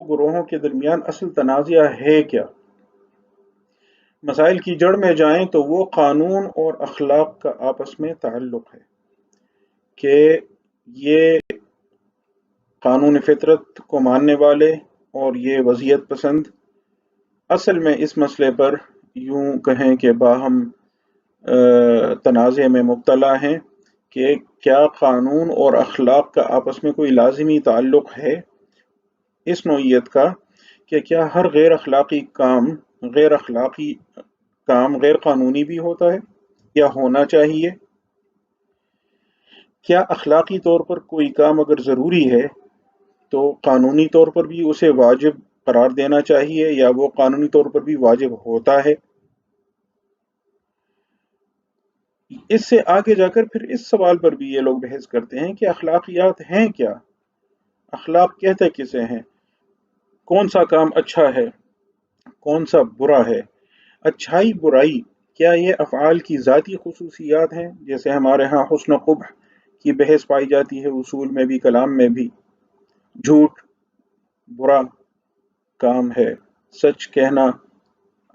گروہوں کے درمیان اصل تنازعہ ہے کیا؟ مسائل کی جڑ میں جائیں تو وہ قانون اور اخلاق کا آپس میں تعلق ہے کہ یہ قانون فطرت کو ماننے والے اور یہ وضعیت پسند اصل میں اس مسئلے پر یوں کہیں کہ باہم تنازع میں مبتلا ہیں کہ کیا قانون اور اخلاق کا آپس میں کوئی لازمی تعلق ہے اس نوعیت کا کہ کیا ہر غیر اخلاقی کام غیر قانونی بھی ہوتا ہے یا ہونا چاہیے؟ کیا اخلاقی طور پر کوئی کام اگر ضروری ہے تو قانونی طور پر بھی اسے واجب قرار دینا چاہیے یا وہ قانونی طور پر بھی واجب ہوتا ہے؟ اس سے آگے جا کر پھر اس سوال پر بھی یہ لوگ بحث کرتے ہیں کہ اخلاقیات ہیں کیا؟ اخلاق کہتے کسے ہیں؟ کون سا کام اچھا ہے؟ کون سا برا ہے؟ اچھائی برائی کیا یہ افعال کی ذاتی خصوصیات ہیں جیسے ہمارے ہاں حسن و قبح کی بحث پائی جاتی ہے اصول میں بھی کلام میں بھی؟ جھوٹ برا کام ہے، سچ کہنا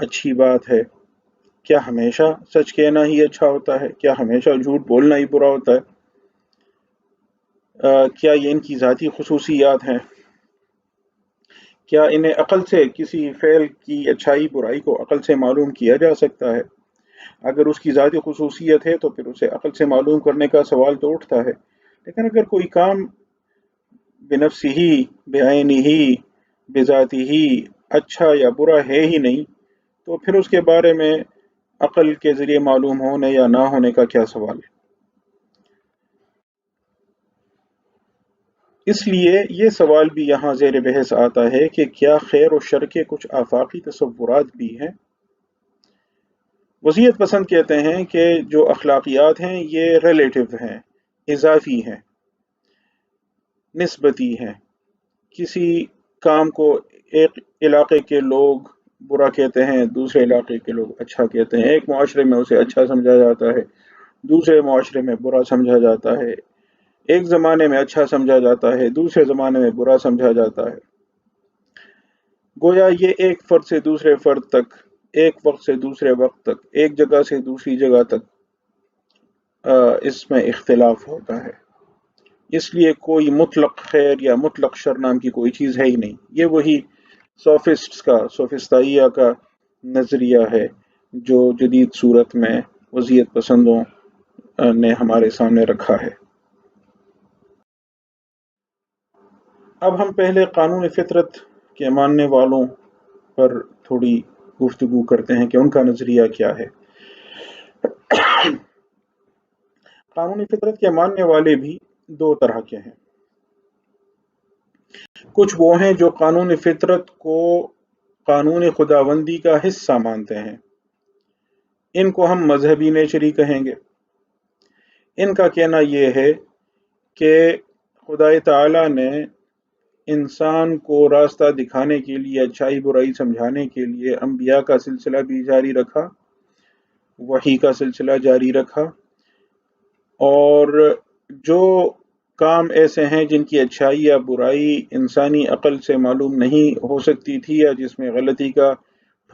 اچھی بات ہے، کیا ہمیشہ سچ کہنا ہی اچھا ہوتا ہے؟ کیا ہمیشہ جھوٹ بولنا ہی برا ہوتا ہے؟ کیا یہ ان کی ذاتی خصوصیات ہیں؟ کیا انہیں عقل سے کسی فعل کی اچھائی برائی کو عقل سے معلوم کیا جا سکتا ہے؟ اگر اس کی ذاتی خصوصیت ہے تو پھر اسے عقل سے معلوم کرنے کا سوال تو اٹھتا ہے، لیکن اگر کوئی کام بنفسی ہی بعینی ہی بذاتی ہی اچھا یا برا ہے ہی نہیں تو پھر اس کے بارے میں عقل کے ذریعے معلوم ہونے یا نہ ہونے کا کیا سوال؟ اس لیے یہ سوال بھی یہاں زیر بحث آتا ہے کہ کیا خیر و شر کے کچھ آفاقی تصورات بھی ہیں؟ وضعیت پسند کہتے ہیں کہ جو اخلاقیات ہیں یہ ریلیٹو ہیں، اضافی ہیں، نسبتی ہیں۔ کسی کام کو ایک علاقے کے لوگ برا کہتے ہیں، دوسرے علاقے کے لوگ اچھا کہتے ہیں، ایک معاشرے میں اسے اچھا سمجھا جاتا ہے، دوسرے معاشرے میں برا سمجھا جاتا ہے، ایک زمانے میں اچھا سمجھا جاتا ہے، دوسرے زمانے میں برا سمجھا جاتا ہے۔ گویا یہ ایک فرد سے دوسرے فرد تک، ایک وقت سے دوسرے وقت تک، ایک جگہ سے دوسری جگہ تک اس میں اختلاف ہوتا ہے۔ اس لیے کوئی مطلق خیر یا مطلق شر نام کی کوئی چیز ہے ہی نہیں۔ یہ وہی سوفسطائیہ کا نظریہ ہے جو جدید صورت میں وضعیت پسندوں نے ہمارے سامنے رکھا ہے۔ اب ہم پہلے قانون فطرت کے ماننے والوں پر تھوڑی گفتگو کرتے ہیں کہ ان کا نظریہ کیا ہے۔ قانون فطرت کے ماننے والے بھی دو طرح کے ہیں۔ کچھ وہ ہیں جو قانون فطرت کو قانون خداوندی کا حصہ مانتے ہیں، ان کو ہم مذہبی نیچری کہیں گے۔ ان کا کہنا یہ ہے کہ خدا تعالی نے انسان کو راستہ دکھانے کے لیے، اچھائی برائی سمجھانے کے لیے انبیاء کا سلسلہ بھی جاری رکھا، وحی کا سلسلہ جاری رکھا، اور جو کام ایسے ہیں جن کی اچھائی یا برائی انسانی عقل سے معلوم نہیں ہو سکتی تھی یا جس میں غلطی کا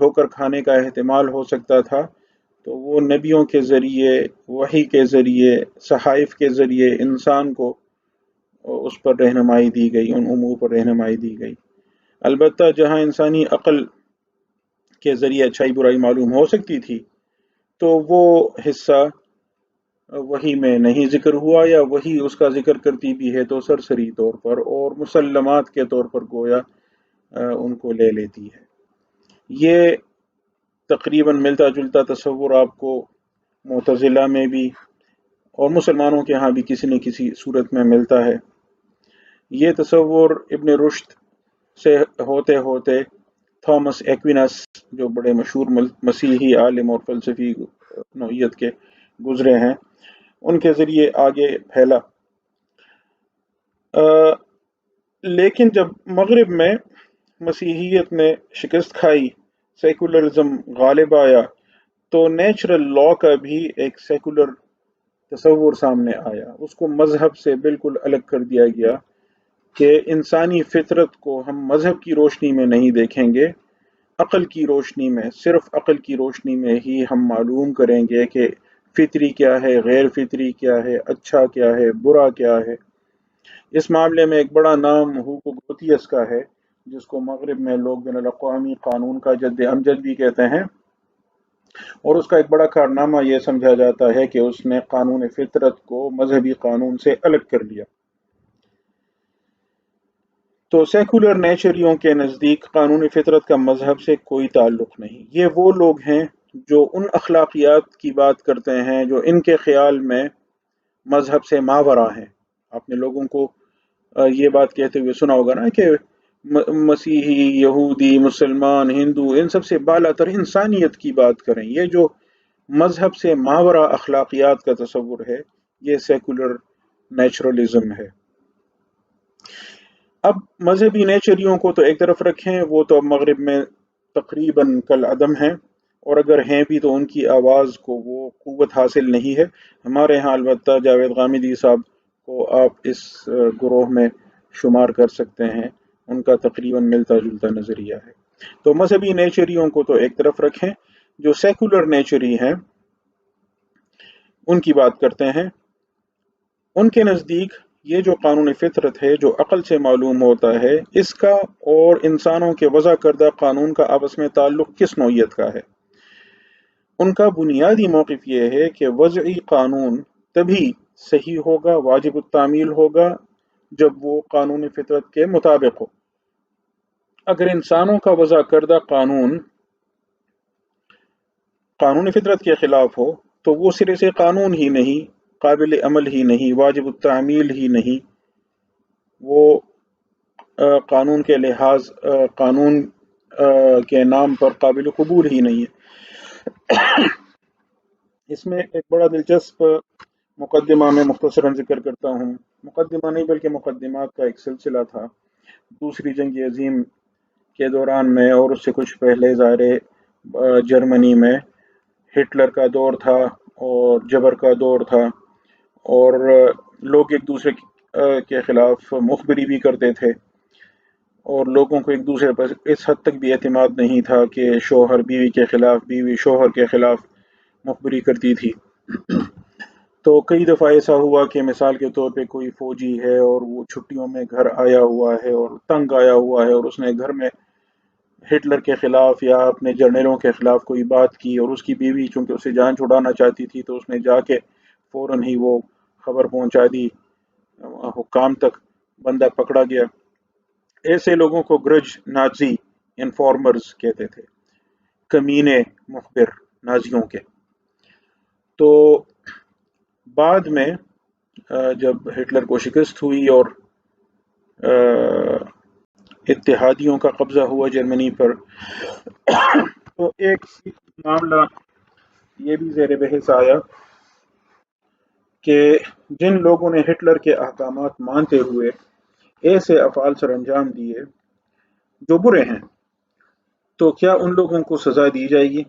ٹھوکر کھانے کا احتمال ہو سکتا تھا، تو وہ نبیوں کے ذریعے، وحی کے ذریعے، صحائف کے ذریعے انسان کو اس پر رہنمائی دی گئی، ان امور پر رہنمائی دی گئی۔ البتہ جہاں انسانی عقل کے ذریعے اچھائی برائی معلوم ہو سکتی تھی تو وہ حصہ وحی میں نہیں ذکر ہوا، یا وحی اس کا ذکر کرتی بھی ہے تو سرسری طور پر اور مسلمات کے طور پر گویا ان کو لے لیتی ہے۔ یہ تقریباً ملتا جلتا تصور آپ کو معتزلہ میں بھی اور مسلمانوں کے ہاں بھی کسی نہ کسی صورت میں ملتا ہے۔ یہ تصور ابن رشد سے ہوتے ہوتے تھامس ایکوینس جو بڑے مشہور مسیحی عالم اور فلسفی نوعیت کے گزرے ہیں، ان کے ذریعے آگے پھیلا۔ لیکن جب مغرب میں مسیحیت نے شکست کھائی، سیکولرزم غالب آیا، تو نیچرل لا کا بھی ایک سیکولر تصور سامنے آیا، اس کو مذہب سے بالکل الگ کر دیا گیا کہ انسانی فطرت کو ہم مذہب کی روشنی میں نہیں دیکھیں گے، عقل کی روشنی میں، صرف عقل کی روشنی میں ہی ہم معلوم کریں گے کہ فطری کیا ہے، غیر فطری کیا ہے، اچھا کیا ہے، برا کیا ہے۔ اس معاملے میں ایک بڑا نام ہوکو گوتیس کا ہے، جس کو مغرب میں لوگ بین الاقوامی قانون کا جد امجد بھی کہتے ہیں، اور اس کا ایک بڑا کارنامہ یہ سمجھا جاتا ہے کہ اس نے قانون فطرت کو مذہبی قانون سے الگ کر دیا۔ تو سیکولر نیچریوں کے نزدیک قانون فطرت کا مذہب سے کوئی تعلق نہیں۔ یہ وہ لوگ ہیں جو ان اخلاقیات کی بات کرتے ہیں جو ان کے خیال میں مذہب سے ماورا ہیں۔ آپ نے لوگوں کو یہ بات کہتے ہوئے سنا ہوگا نا کہ مسیحی، یہودی، مسلمان، ہندو ان سب سے بالا تر انسانیت کی بات کریں۔ یہ جو مذہب سے ماورا اخلاقیات کا تصور ہے، یہ سیکولر نیچرلزم ہے۔ اب مذہبی نیچریوں کو تو ایک طرف رکھیں، وہ تو اب مغرب میں تقریباً کالعدم ہیں، اور اگر ہیں بھی تو ان کی آواز کو وہ قوت حاصل نہیں ہے۔ ہمارے ہاں البتہ جاوید غامدی صاحب کو آپ اس گروہ میں شمار کر سکتے ہیں، ان کا تقریباً ملتا جلتا نظریہ ہے۔ تو مذہبی نیچریوں کو تو ایک طرف رکھیں، جو سیکولر نیچری ہیں ان کی بات کرتے ہیں۔ ان کے نزدیک یہ جو قانون فطرت ہے، جو عقل سے معلوم ہوتا ہے، اس کا اور انسانوں کے وضع کردہ قانون کا آپس میں تعلق کس نوعیت کا ہے؟ ان کا بنیادی موقف یہ ہے کہ وضعی قانون تبھی صحیح ہوگا، واجب التعمیل ہوگا، جب وہ قانون فطرت کے مطابق ہو۔ اگر انسانوں کا وضع کردہ قانون فطرت کے خلاف ہو تو وہ سرے سے قانون ہی نہیں، قابل عمل ہی نہیں، واجب التعمیل ہی نہیں، وہ قانون کے لحاظ قانون کے نام پر قابل قبول ہی نہیں ہے۔ اس میں ایک بڑا دلچسپ مقدمہ میں مختصراً ذکر کرتا ہوں، مقدمہ نہیں بلکہ مقدمات کا ایک سلسلہ تھا۔ دوسری جنگ عظیم کے دوران میں اور اس سے کچھ پہلے ظاہر جرمنی میں ہٹلر کا دور تھا اور جبر کا دور تھا، اور لوگ ایک دوسرے کے خلاف مخبری بھی کرتے تھے، اور لوگوں کو ایک دوسرے پر اس حد تک بھی اعتماد نہیں تھا کہ شوہر بیوی کے خلاف، بیوی شوہر کے خلاف مخبری کرتی تھی۔ تو کئی دفعہ ایسا ہوا کہ مثال کے طور پہ کوئی فوجی ہے اور وہ چھٹیوں میں گھر آیا ہوا ہے اور تنگ آیا ہوا ہے، اور اس نے گھر میں ہٹلر کے خلاف یا اپنے جرنیلوں کے خلاف کوئی بات کی، اور اس کی بیوی چونکہ اسے جان چھڑانا چاہتی تھی تو اس نے جا کے فوراً ہی وہ خبر پہنچا دی حکام تک، بندہ پکڑا گیا۔ ایسے لوگوں کو گرج نازی انفارمرز کہتے تھے، کمینے مخبر نازیوں کے۔ تو بعد میں جب ہٹلر کو شکست ہوئی اور اتحادیوں کا قبضہ ہوا جرمنی پر، تو ایک معاملہ یہ بھی زیر بحث آیا کہ جن لوگوں نے ہٹلر کے احکامات مانتے ہوئے ایسے افعال سر انجام دیے جو برے ہیں، تو کیا ان لوگوں کو سزا دی جائے گی؟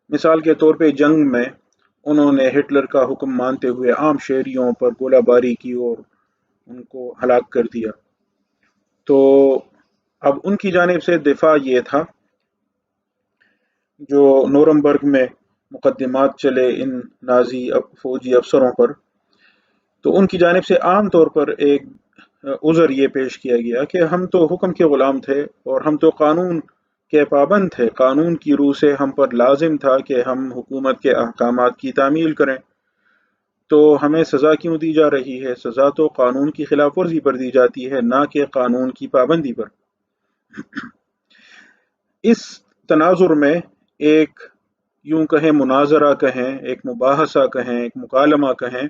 مثال کے طور پہ جنگ میں انہوں نے ہٹلر کا حکم مانتے ہوئے عام شہریوں پر گولہ باری کی اور ان کو ہلاک کر دیا۔ تو اب ان کی جانب سے دفاع یہ تھا، جو نورمبرگ میں مقدمات چلے ان نازی فوجی افسروں پر، تو ان کی جانب سے عام طور پر ایک عذر یہ پیش کیا گیا کہ ہم تو حکم کے غلام تھے اور ہم تو قانون کے پابند تھے، قانون کی روح سے ہم پر لازم تھا کہ ہم حکومت کے احکامات کی تعمیل کریں، تو ہمیں سزا کیوں دی جا رہی ہے؟ سزا تو قانون کی خلاف ورزی پر دی جاتی ہے، نہ کہ قانون کی پابندی پر۔ اس تناظر میں ایک یوں کہیں مناظرہ کہیں، ایک مباحثہ کہیں، ایک مکالمہ کہیں،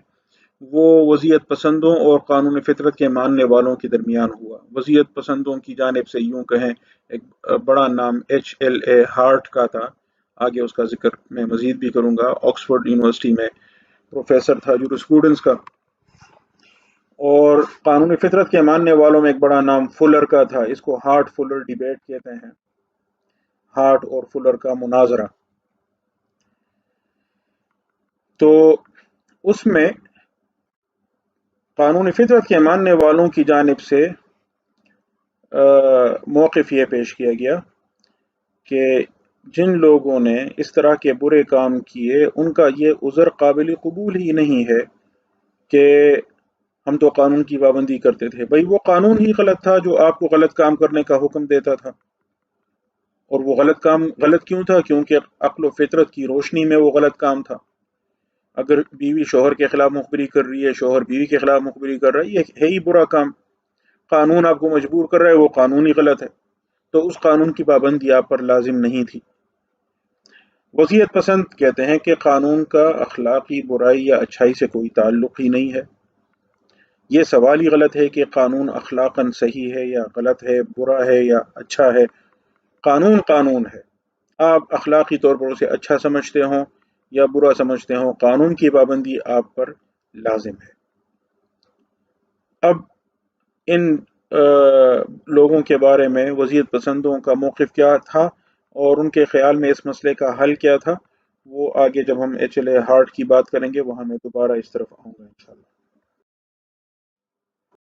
وہ وضعیت پسندوں اور قانون فطرت کے ماننے والوں کے درمیان ہوا۔ وضعیت پسندوں کی جانب سے یوں کہیں ایک بڑا نام HLA ہارٹ کا تھا، آگے اس کا ذکر میں مزید بھی کروں گا، آکسفورڈ یونیورسٹی میں پروفیسر تھا جورسپروڈنس کا۔ اور قانون فطرت کے ماننے والوں میں ایک بڑا نام فلر کا تھا، اس کو ہارٹ فلر ڈیبیٹ کہتے ہیں، ہارٹ اور فلر کا مناظرہ۔ تو اس میں قانون فطرت کے ماننے والوں کی جانب سے موقف یہ پیش کیا گیا کہ جن لوگوں نے اس طرح کے برے کام کیے ان کا یہ عذر قابل قبول ہی نہیں ہے کہ ہم تو قانون کی پابندی کرتے تھے. بھئی وہ قانون ہی غلط تھا جو آپ کو غلط کام کرنے کا حکم دیتا تھا. اور وہ غلط کام غلط کیوں تھا؟ کیونکہ عقل و فطرت کی روشنی میں وہ غلط کام تھا. اگر بیوی شوہر کے خلاف مخبری کر رہی ہے، شوہر بیوی کے خلاف مخبری کر رہا ہے، یہ ہے ہی برا کام. قانون آپ کو مجبور کر رہا ہے، وہ قانون ہی غلط ہے. تو اس قانون کی پابندی آپ پر لازم نہیں تھی. وضعیت پسند کہتے ہیں کہ قانون کا اخلاقی برائی یا اچھائی سے کوئی تعلق ہی نہیں ہے. یہ سوال ہی غلط ہے کہ قانون اخلاقاً صحیح ہے یا غلط ہے، برا ہے یا اچھا ہے. قانون قانون ہے. آپ اخلاقی طور پر اسے اچھا سمجھتے ہوں یا برا سمجھتے ہوں، قانون کی پابندی آپ پر لازم ہے. اب ان لوگوں کے بارے میں وضعیت پسندوں کا موقف کیا تھا اور ان کے خیال میں اس مسئلے کا حل کیا تھا، وہ آگے جب ہم ایچ ایل اے ہارٹ کی بات کریں گے وہاں میں دوبارہ اس طرف آؤں گا انشاءاللہ.